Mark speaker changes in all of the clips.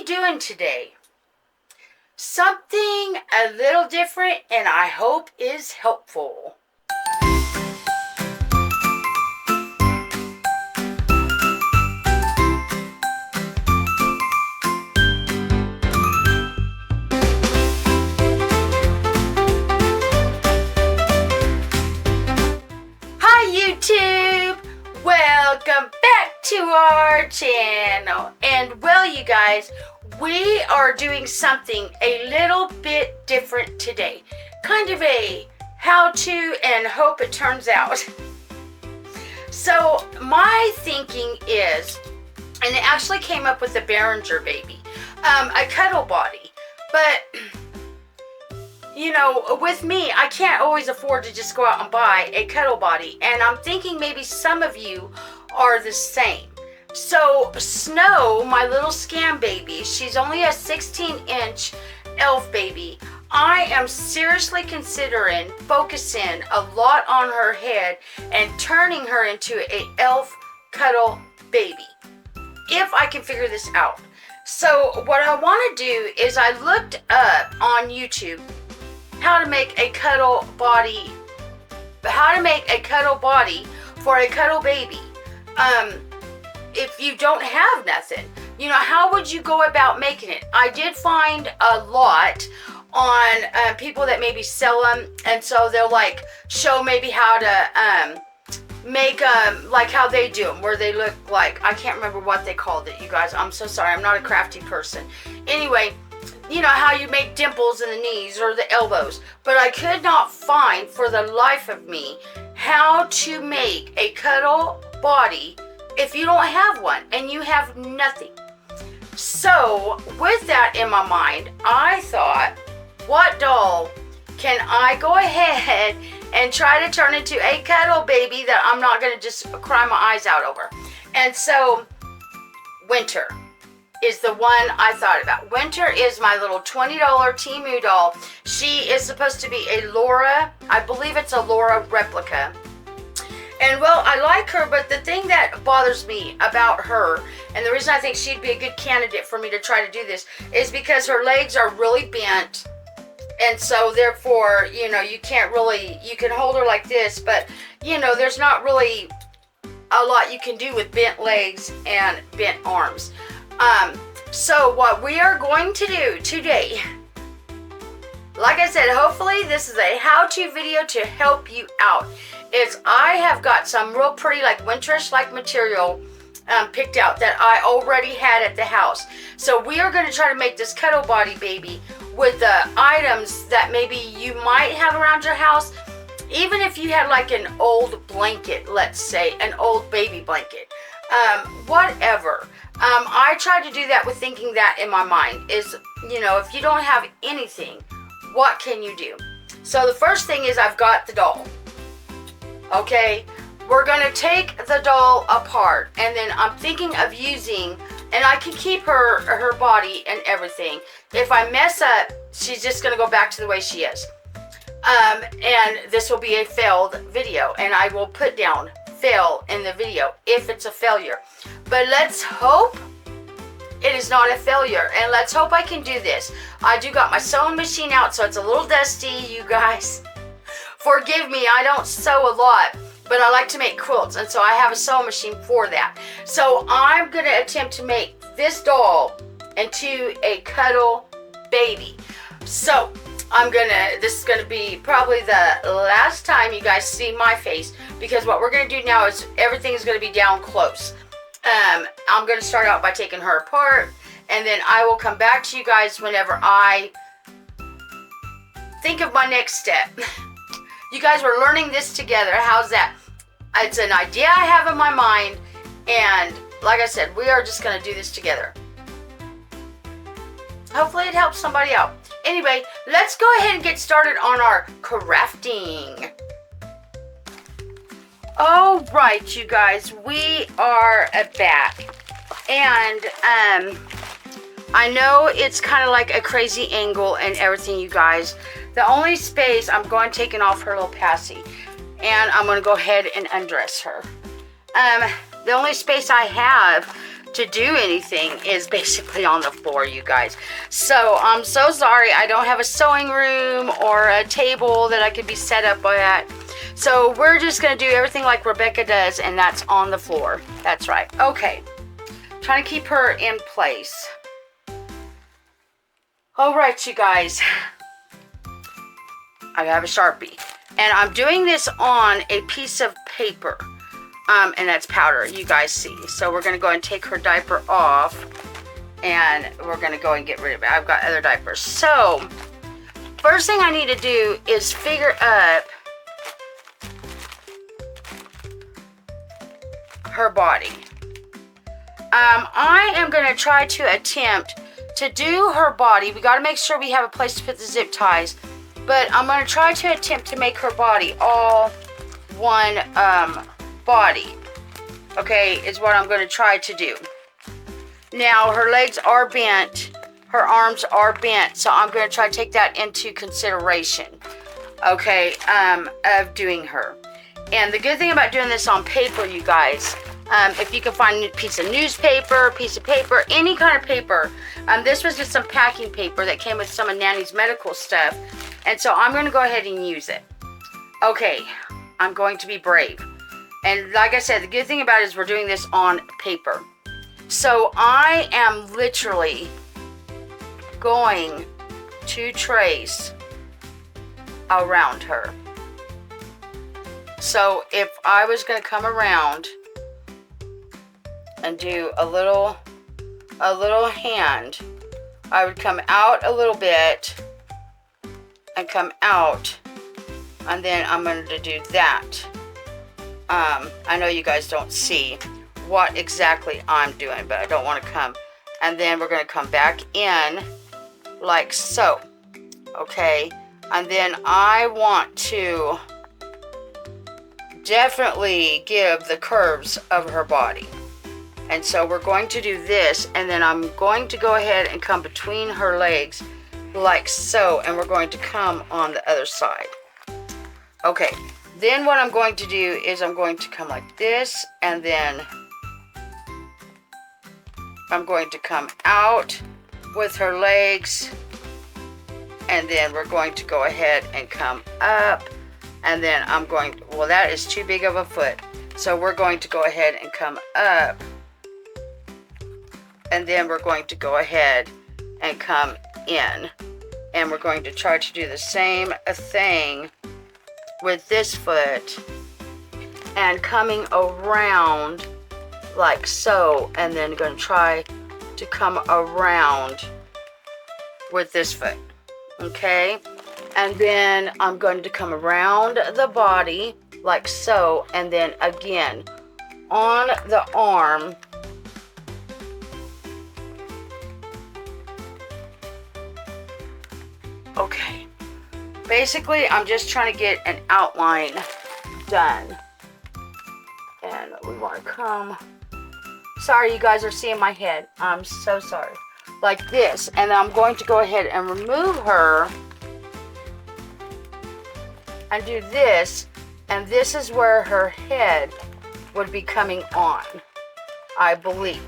Speaker 1: we doing today? Something a little different, and I hope is helpful. Hi YouTube! Welcome back to our channel. And well, you guys, we are doing something a little bit different today. Kind of a how-to and hope it turns out. So my thinking is, and it actually came up with the Behringer baby, a cuddle body. But you know, with me, I can't always afford to just go out and buy a cuddle body. And I'm thinking maybe some of you are the same. So Snow, my little scam baby, she's only a 16-inch elf baby. I am seriously considering focusing a lot on her head and turning her into a elf cuddle baby, if I can figure this out. So what I want to do is I looked up on YouTube how to make a cuddle body for a cuddle baby. If you don't have nothing, you know, how would you go about making it? I did find a lot on people that maybe sell them, and so they'll like show maybe how to make like how they do them, where they look like, I can't remember what they called it, you guys. I'm so sorry, I'm not a crafty person. Anyway, you know how you make dimples in the knees or the elbows, but I could not find for the life of me how to make a cuddle body if you don't have one and you have nothing. So with that in my mind, I thought, what doll can I go ahead and try to turn into a cuddle baby that I'm not going to just cry my eyes out over? And so Winter is the one I thought about. Winter is my little $20 Temu doll. She is supposed to be a Laura, I believe it's a Laura replica. And well, I like her, but the thing that bothers me about her, and the reason I think she'd be a good candidate for me to try to do this, is because her legs are really bent. And so therefore, you know, you can't really, you can hold her like this, but you know, there's not really a lot you can do with bent legs and bent arms. So what we are going to do today, like I said, hopefully this is a how-to video to help you out, is I have got some real pretty like winterish like material picked out that I already had at the house. So we are going to try to make this cuddle body baby with the items that maybe you might have around your house. Even if you had like an old blanket, let's say an old baby blanket, whatever. I tried to do that with thinking that in my mind is, you know, if you don't have anything, what can you do? So the first thing is I've got the doll. Okay, we're going to take the doll apart, and then I'm thinking of using, and I can keep her body and everything. If I mess up, she's just going to go back to the way she is. And this will be a failed video, and I will put down fail in the video if it's a failure. But let's hope it is not a failure, and let's hope I can do this. I do got my sewing machine out, so it's a little dusty, you guys. Forgive me, I don't sew a lot, but I like to make quilts, and so I have a sewing machine for that. So I'm going to attempt to make this doll into a cuddle baby. So this is gonna be probably the last time you guys see my face, because what we're gonna do now is everything is gonna be down close. I'm gonna start out by taking her apart, and then I will come back to you guys whenever I think of my next step. You guys were learning this together. How's that? It's an idea I have in my mind, and like I said, we are just gonna do this together. Hopefully it helps somebody out. Anyway, let's go ahead and get started on our crafting. All right, you guys, we are back. And I know it's kind of like a crazy angle and everything, you guys. The only space, I'm going taking off her little passy, and I'm going to go ahead and undress her. The only space I have to do anything is basically on the floor, you guys. So I'm so sorry I don't have a sewing room or a table that I could be set up at. So we're just going to do everything like Rebecca does, and that's on the floor. That's right. Okay. Trying to keep her in place. All right, you guys. I have a Sharpie. And I'm doing this on a piece of paper. And that's powder, you guys see. So we're going to go and take her diaper off. And we're going to go and get rid of it. I've got other diapers. So, first thing I need to do is figure up her body. I am going to try to attempt to do her body. We got to make sure we have a place to put the zip ties. But I'm going to try to attempt to make her body all one body. Okay, is what I'm going to try to do. Now, her legs are bent. Her arms are bent. So I'm going to try to take that into consideration. Okay, of doing her. And the good thing about doing this on paper, you guys, if you can find a piece of newspaper, piece of paper, any kind of paper. This was just some packing paper that came with some of Nanny's medical stuff. And so I'm going to go ahead and use it. Okay, I'm going to be brave. And like I said, the good thing about it is we're doing this on paper. So I am literally going to trace around her. So if I was going to come around and do a little hand, I would come out a little bit and come out, and then I'm going to do that. I know you guys don't see what exactly I'm doing, but I don't want to come. And then we're going to come back in like so. Okay, and then I want to definitely give the curves of her body. And so we're going to do this, and then I'm going to go ahead and come between her legs like so, and we're going to come on the other side. Okay, then what I'm going to do is I'm going to come like this, and then I'm going to come out with her legs, and then we're going to go ahead and come up, and then I'm going to, well, that is too big of a foot, so we're going to go ahead and come up, and then we're going to go ahead and come in, and we're going to try to do the same thing with this foot, and coming around like so, and then going to try to come around with this foot. Okay, and then I'm going to come around the body like so, and then again on the arm. Okay, basically I'm just trying to get an outline done, and we want to come, sorry you guys are seeing my head, I'm so sorry, like this, and I'm going to go ahead and remove her and do this, and this is where her head would be coming on, I believe.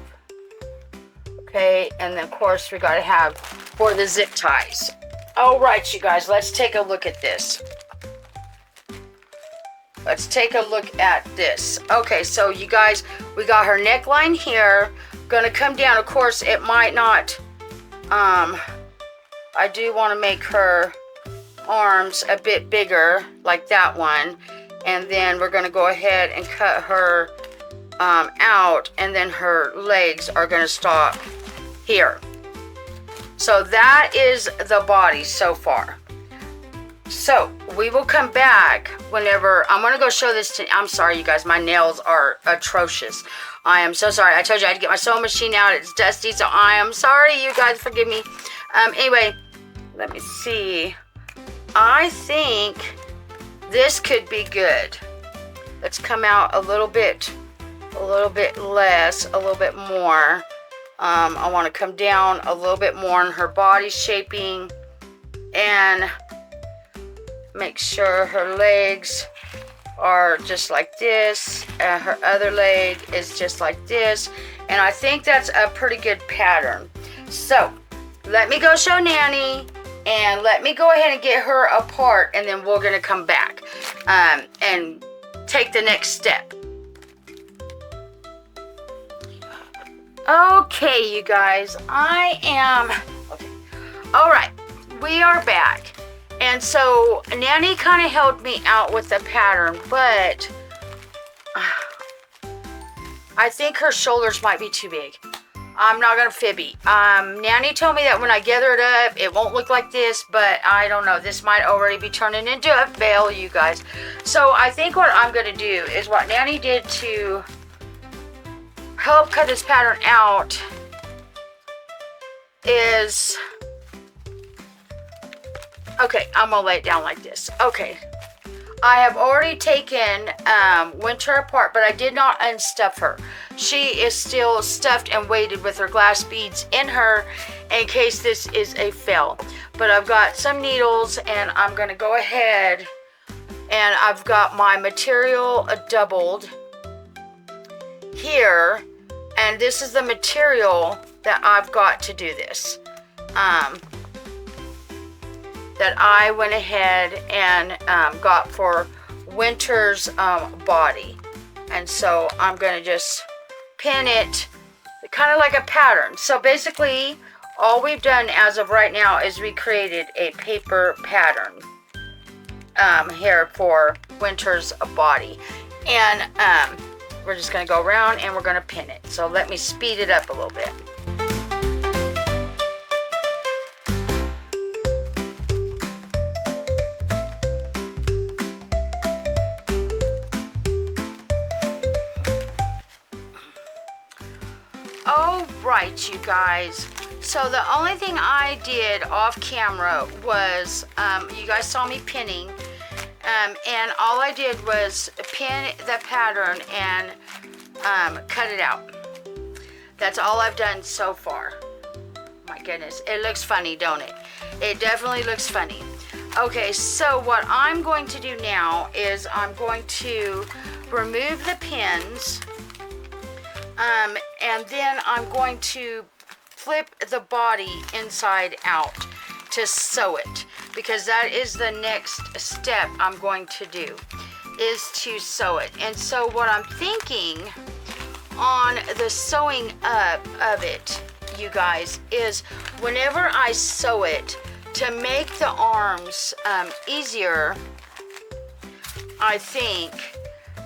Speaker 1: Okay, and then of course we got to have for the zip ties. All right, you guys, let's take a look at this. Let's take a look at this. Okay, so you guys, we got her neckline here. Gonna come down. Of course, it might not. I do want to make her arms a bit bigger, like that one. And then we're gonna go ahead and cut her out, and then her legs are gonna stop here. So that is the body so far. So we will come back whenever, I'm going to go show this to, I'm sorry you guys, my nails are atrocious. I am so sorry. I told you I had to get my sewing machine out. It's dusty, so I am sorry, you guys, forgive me. Anyway, let me see. I think this could be good. Let's come out a little bit less, a little bit more. I want to come down a little bit more on her body shaping, and make sure her legs are just like this, and her other leg is just like this, and I think that's a pretty good pattern. So let me go show Nanny, and let me go ahead and get her apart, and then we're gonna come back and take the next step. Okay, you guys, okay. All right, we are back. And so Nanny kind of helped me out with the pattern, but I think her shoulders might be too big. I'm not gonna fibby. Nanny told me that when I gather it up, it won't look like this, but I don't know. This might already be turning into a veil, you guys. So I think what I'm gonna do is what Nanny did to help cut this pattern out is, okay, I'm gonna lay it down like this. Okay, I have already taken Winter apart, but I did not unstuff her. She is still stuffed and weighted with her glass beads in her in case this is a fail. But I've got some needles, and I'm gonna go ahead, and I've got my material doubled here, and this is the material that I've got to do this. That I went ahead and got for Winter's body. And so I'm gonna just pin it kind of like a pattern. So basically all we've done as of right now is we created a paper pattern here for Winter's body. And we're just gonna go around and we're gonna pin it. So let me speed it up a little bit. All right, you guys. So the only thing I did off camera was, you guys saw me pinning, and all I did was pin the pattern and cut it out. That's all I've done so far. My goodness, it looks funny, don't it? It definitely looks funny. Okay, so what I'm going to do now is I'm going to remove the pins. And then I'm going to flip the body inside out to sew it, because that is the next step I'm going to do, is to sew it. And so what I'm thinking on the sewing up of it, you guys, is whenever I sew it, to make the arms easier, I think,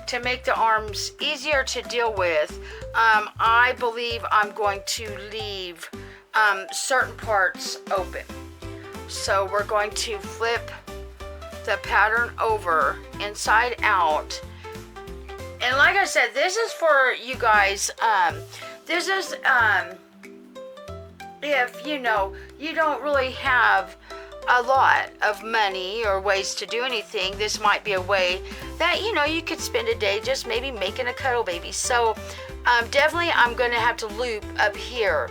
Speaker 1: to make the arms easier to deal with, I believe I'm going to leave certain parts open. So we're going to flip the pattern over inside out. And like I said, this is for you guys. This is if you know you don't really have a lot of money or ways to do anything, this might be a way that, you know, you could spend a day just maybe making a Cuddle Baby. So definitely I'm going to have to loop up here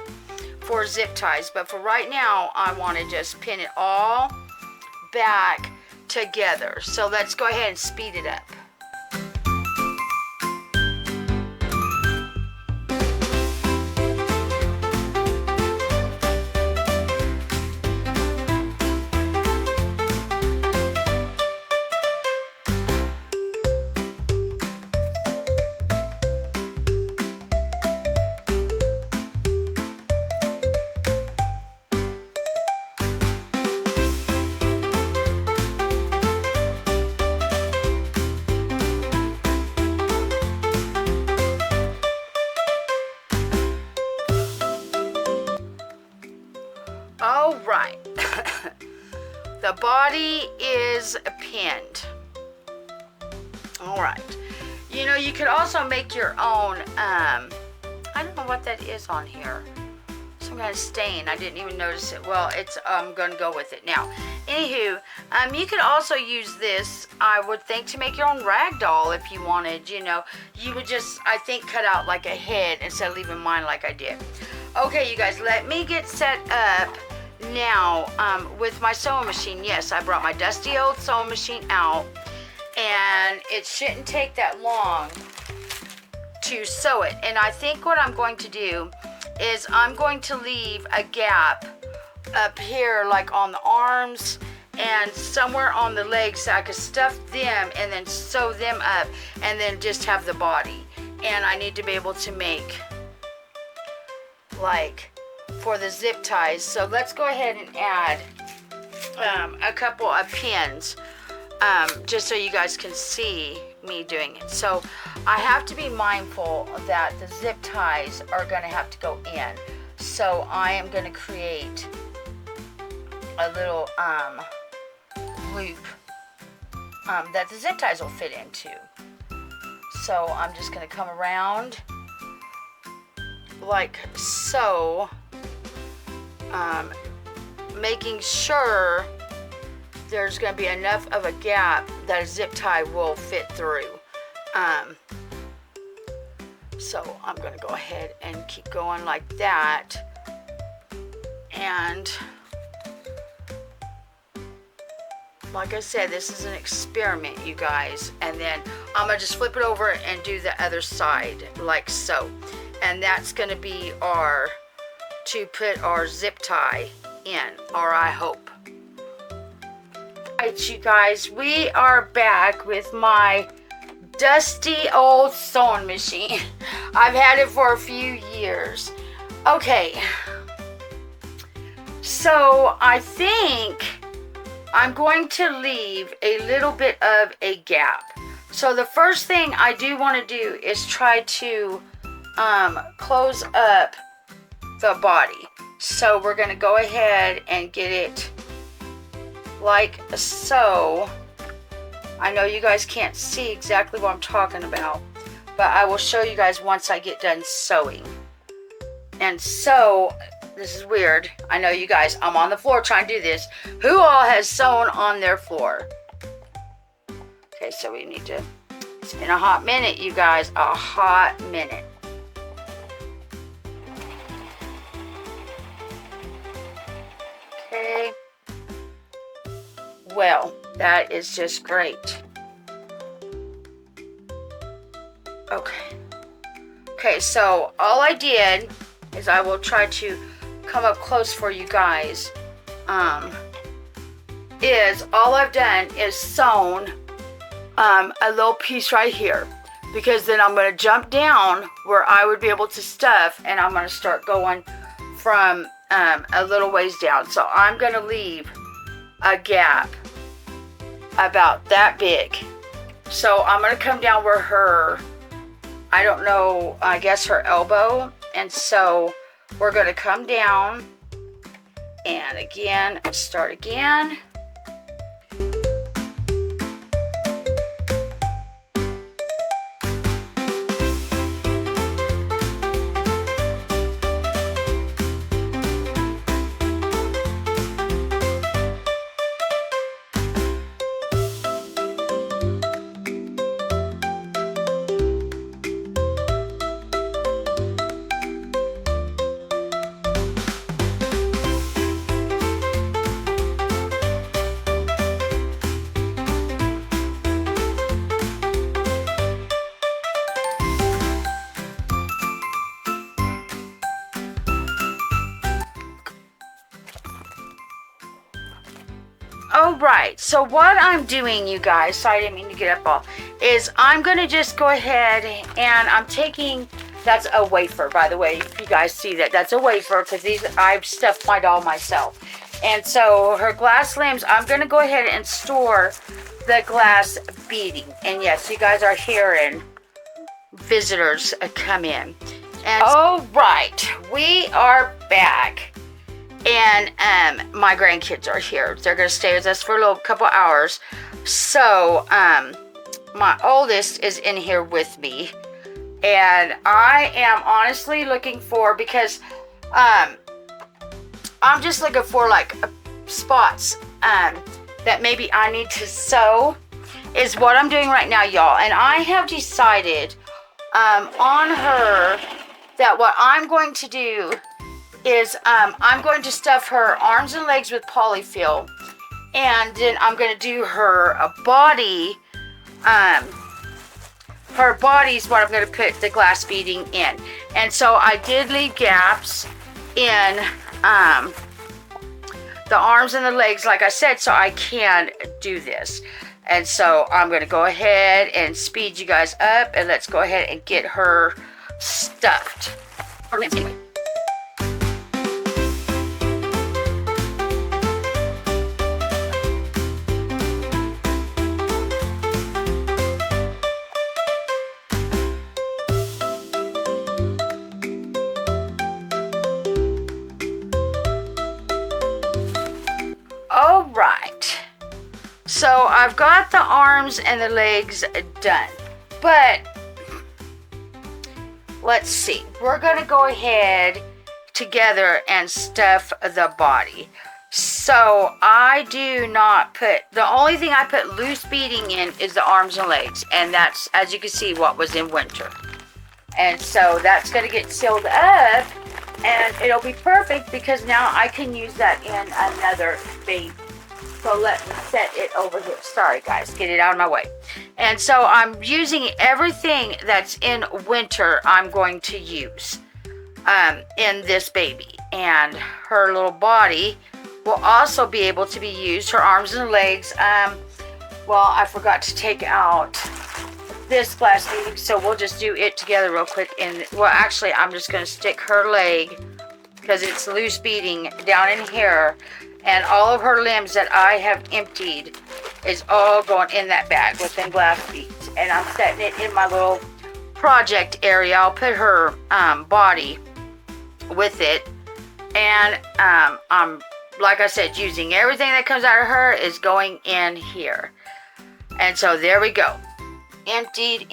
Speaker 1: for zip ties, but for right now I want to just pin it all back together. So let's go ahead and speed it up. All right, the body is pinned. All right, you know, you could also make your own, I don't know what that is on here. Some kind of stain, I didn't even notice it. Well, it's, I'm gonna go with it now. Anywho, you could also use this, I would think, to make your own rag doll if you wanted. You know, you would just, I think, cut out like a head instead of leaving mine like I did. Okay, you guys, let me get set up now with my sewing machine. Yes, I brought my dusty old sewing machine out, and it shouldn't take that long to sew it. And I think what I'm going to do is I'm going to leave a gap up here, like on the arms and somewhere on the legs, so I could stuff them and then sew them up and then just have the body. And I need to be able to make like for the zip ties. So let's go ahead and add a couple of pins, just so you guys can see me doing it. So I have to be mindful that the zip ties are going to have to go in. So I am going to create a little loop that the zip ties will fit into. So I'm just going to come around like so, making sure there's going to be enough of a gap that a zip tie will fit through. So I'm going to go ahead and keep going like that. And like I said, this is an experiment, you guys. And then I'm going to just flip it over and do the other side like so. And that's going to be our, to put our zip tie in, or I hope. Alright, you guys, we are back with my dusty old sewing machine. I've had it for a few years. Okay, so I think I'm going to leave a little bit of a gap. So the first thing I do want to do is try to close up the body. So we're going to go ahead and get it like so. I know you guys can't see exactly what I'm talking about, but I will show you guys once I get done sewing. And so, this is weird. I know you guys, I'm on the floor trying to do this. Who all has sewn on their floor? Okay, so we need to, it's been a hot minute, you guys, a hot minute. Okay. Well, that is just great. Okay. Okay, so all I did is I will try to come up close for you guys. Is all I've done is sewn a little piece right here, because then I'm going to jump down where I would be able to stuff, and I'm going to start going from a little ways down. So I'm going to leave a gap about that big. So I'm going to come down where her, I don't know, I guess her elbow. And so we're going to come down and again, start again. Alright, so what I'm doing, you guys, sorry I didn't mean to get up all, is I'm going to just go ahead and I'm taking, that's a wafer, by the way, if you guys see that, that's a wafer, because these, I've stuffed my doll myself. And so her glass limbs, I'm going to go ahead and store the glass beading. And yes, you guys are hearing visitors come in. And alright, we are back. And my grandkids are here. They're going to stay with us for a couple hours. So my oldest is in here with me. And I am honestly looking for, because I'm just looking for like spots that maybe I need to sew, is what I'm doing right now, y'all. And I have decided on her that what I'm going to do is I'm going to stuff her arms and legs with polyfill, and then I'm going to do her a body her body's what I'm going to put the glass beading in. And so I did leave gaps in the arms and the legs, like I said, so I can do this. And so I'm going to go ahead and speed you guys up, and let's go ahead and get her stuffed. All right, so I've got the arms and the legs done, but let's see, we're gonna go ahead together and stuff the body. So I do not put, the only thing I put loose beading in is the arms and legs, and that's, as you can see, what was in winter. And so that's gonna get sealed up, and it'll be perfect because now I can use that in another baby. So let me set it over here. Sorry guys, get it out of my way. And so I'm using everything that's in winter I'm going to use in this baby. And her little body will also be able to be used, her arms and legs. Well, I forgot to take out this glass beading, so we'll just do it together real quick. And well, actually, I'm just going to stick her leg, because it's loose beading, down in here, and all of her limbs that I have emptied is all going in that bag within glass beads. And I'm setting it in my little project area. I'll put her body with it, and I'm, like I said, using everything that comes out of her is going in here. And so there we go. Emptied.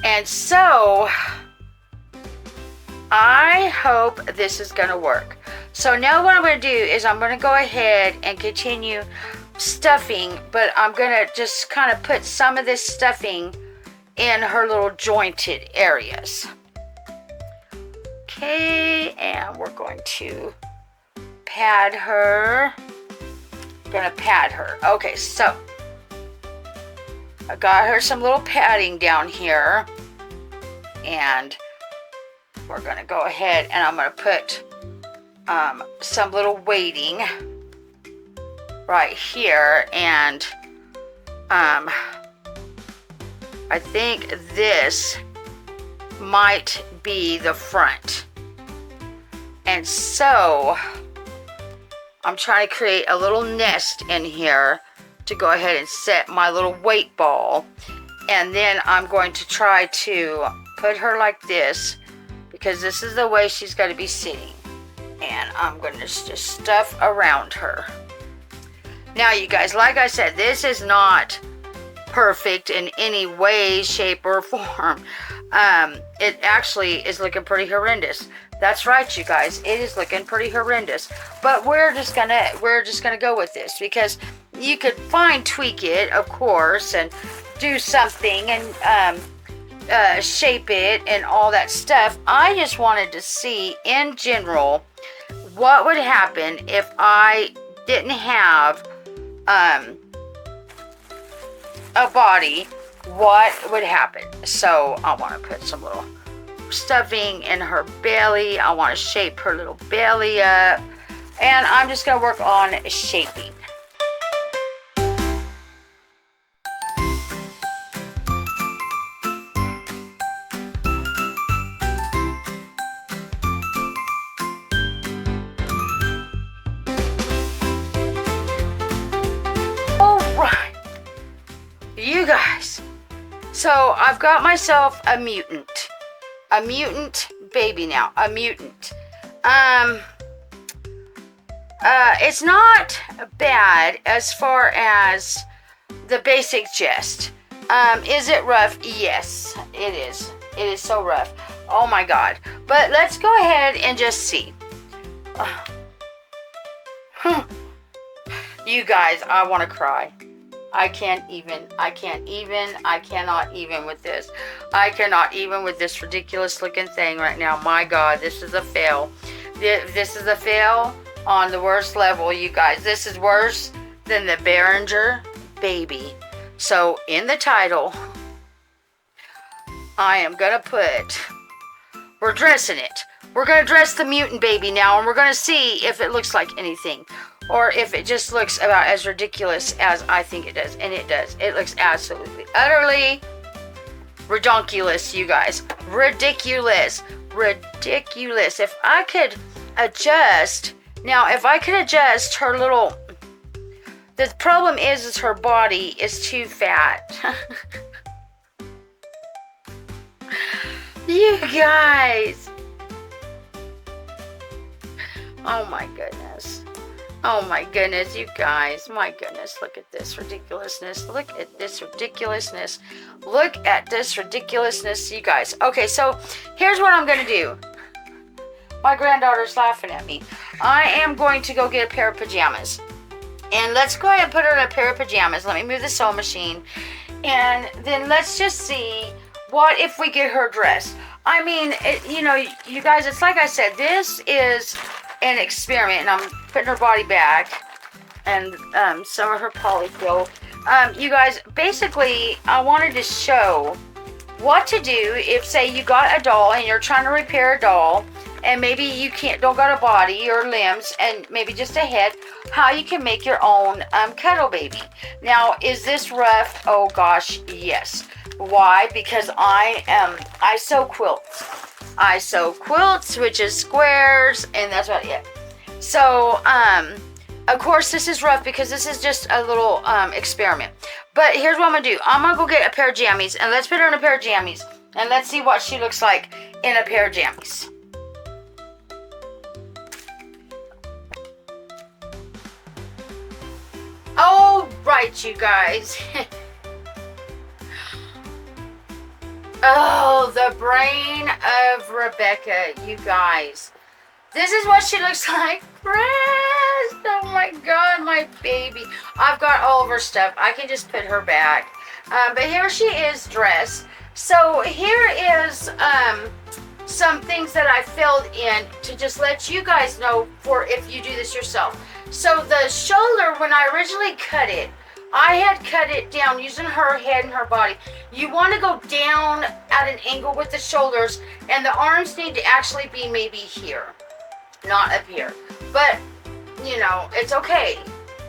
Speaker 1: And so I hope this is going to work. So now what I'm going to do is I'm going to go ahead and continue stuffing, but I'm going to just kind of put some of this stuffing in her little jointed areas. Okay, and we're going to pad her. Okay, so I got her some little padding down here, and we're going to go ahead and I'm going to put some little weighting right here, and I think this might be the front. And so I'm trying to create a little nest in here to go ahead and set my little weight ball, and then I'm going to try to put her like this, because this is the way she's going to be sitting, and I'm going to just stuff around her. Now you guys, like I said, this is not perfect in any way, shape, or form. It actually is looking pretty horrendous. That's right, you guys, it is looking pretty horrendous, but we're just gonna go with this, because you could fine tweak it, of course, and do something and shape it and all that stuff. I just wanted to see in general what would happen if I didn't have a body. What would happen? So I want to put some little stuffing in her belly. I want to shape her little belly up, and I'm just going to work on shaping. Alright, you guys, so I've got myself a mutant baby now, a mutant. It's not bad as far as the basic gist. Is it rough? Yes, it is. It is so rough. Oh my God. But let's go ahead and just see. You guys, I want to cry. I cannot even with this. I cannot even with this ridiculous looking thing right now. My God, this is a fail. This is a fail on the worst level, you guys. This is worse than the Behringer baby. So in the title, I am going to put, we're dressing it. We're going to dress the mutant baby now, and we're going to see if it looks like anything, or if it just looks about as ridiculous as I think it does. And it does. It looks absolutely, utterly redonkulous, you guys. Ridiculous. Ridiculous. If I could adjust, now if I could adjust her little, the problem is her body is too fat. You guys. Oh my goodness. Oh my goodness, you guys. My goodness, look at this ridiculousness. Look at this ridiculousness. Look at this ridiculousness, you guys. Okay, so here's what I'm going to do. My granddaughter's laughing at me. I am going to go get a pair of pajamas. And let's go ahead and put her in a pair of pajamas. Let me move the sewing machine. And then let's just see what if we get her dressed. I mean, you know, you guys, it's like I said, this is an experiment, and I'm putting her body back, and some of her polyfill. You guys, basically, I wanted to show what to do if, say, you got a doll and you're trying to repair a doll, and maybe you don't got a body or limbs, and maybe just a head, how you can make your own Cuddle Baby. Now, is this rough? Oh gosh, yes. Why? Because I sew quilts. I sew quilts, which is squares, and that's about it. So, of course, this is rough because this is just a little experiment. But here's what I'm going to do. I'm going to go get a pair of jammies, and let's put her in a pair of jammies, and let's see what she looks like in a pair of jammies. All right, you guys. Oh, the brain of Rebecca, you guys. This is what she looks like. Dressed. Oh my God, my baby. I've got all of her stuff. I can just put her back. But here she is dressed. So here is some things that I filled in to just let you guys know for if you do this yourself. So the shoulder, when I originally cut it, I had cut it down using her head and her body. You want to go down at an angle with the shoulders, and the arms need to actually be maybe here, not up here. But, you know, it's okay.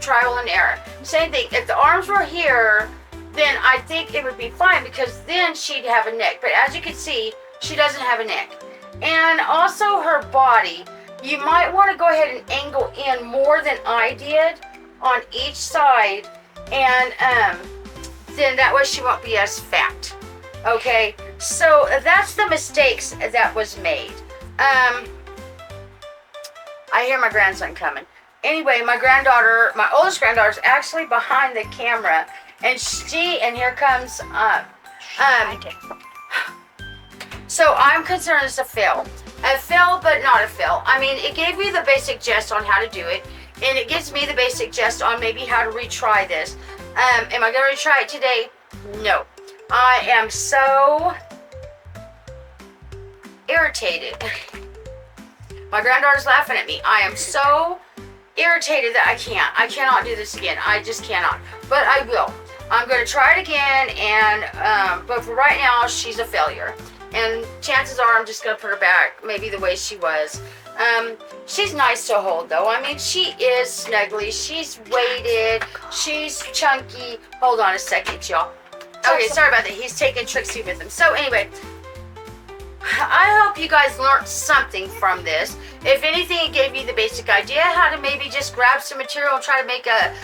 Speaker 1: Trial and error. Same thing. If the arms were here, then I think it would be fine because then she'd have a neck. But as you can see, she doesn't have a neck. And also her body, you might want to go ahead and angle in more than I did on each side. And then that way she won't be as fat. Okay, so that's the mistakes that was made. I hear my grandson coming. Anyway, my granddaughter, my oldest granddaughter, is actually behind the camera, and here comes so I'm concerned it's a fail, but not a fail. I mean, it gave me the basic gist on how to do it. And it gives me the basic gist on maybe how to retry this. Am I going to retry it today? No. I am so irritated. My granddaughter's laughing at me. I am so irritated that I cannot do this again. I just cannot. But I will. I'm going to try it again. And but for right now, she's a failure. And chances are I'm just going to put her back maybe the way she was. She's nice to hold though. I mean, she is snuggly. She's weighted. She's chunky. Hold on a second, y'all. Okay, sorry about that. He's taking Trixie with him. So anyway, I hope you guys learned something from this. If anything, it gave you the basic idea how to maybe just grab some material and try to make a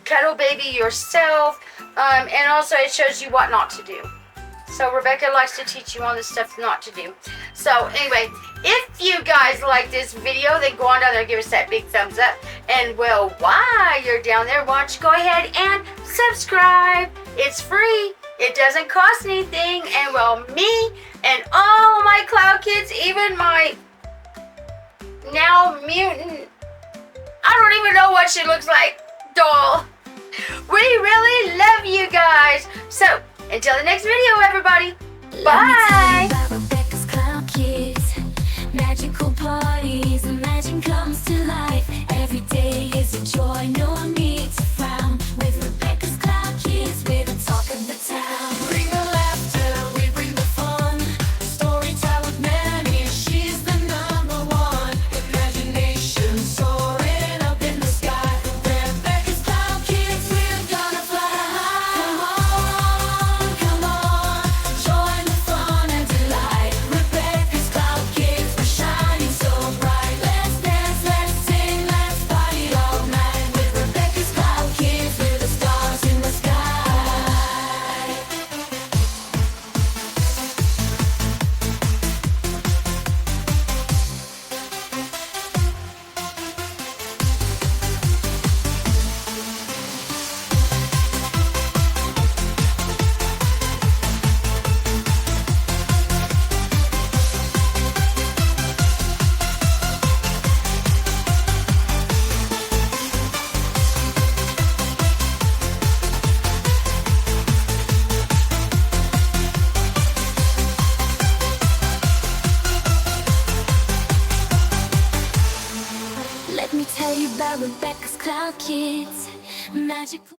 Speaker 1: Cuddle Baby yourself. And also it shows you what not to do. So Rebecca likes to teach you on the stuff not to do. So anyway, if you guys like this video, then go on down there and give us that big thumbs up. And well, while you're down there, why don't you go ahead and subscribe? It's free. It doesn't cost anything. And well, me and all my Cloud Kids, even my now mutant, I don't even know what she looks like, doll. We really love you guys. So until the next video, everybody. Bye. Rebecca's Cloud Kids. Magical parties, magic comes to life. Every day is a joy, no need to frown with Rebecca's Cloud
Speaker 2: Let me tell you about Rebecca's Cloud Kids. Magic.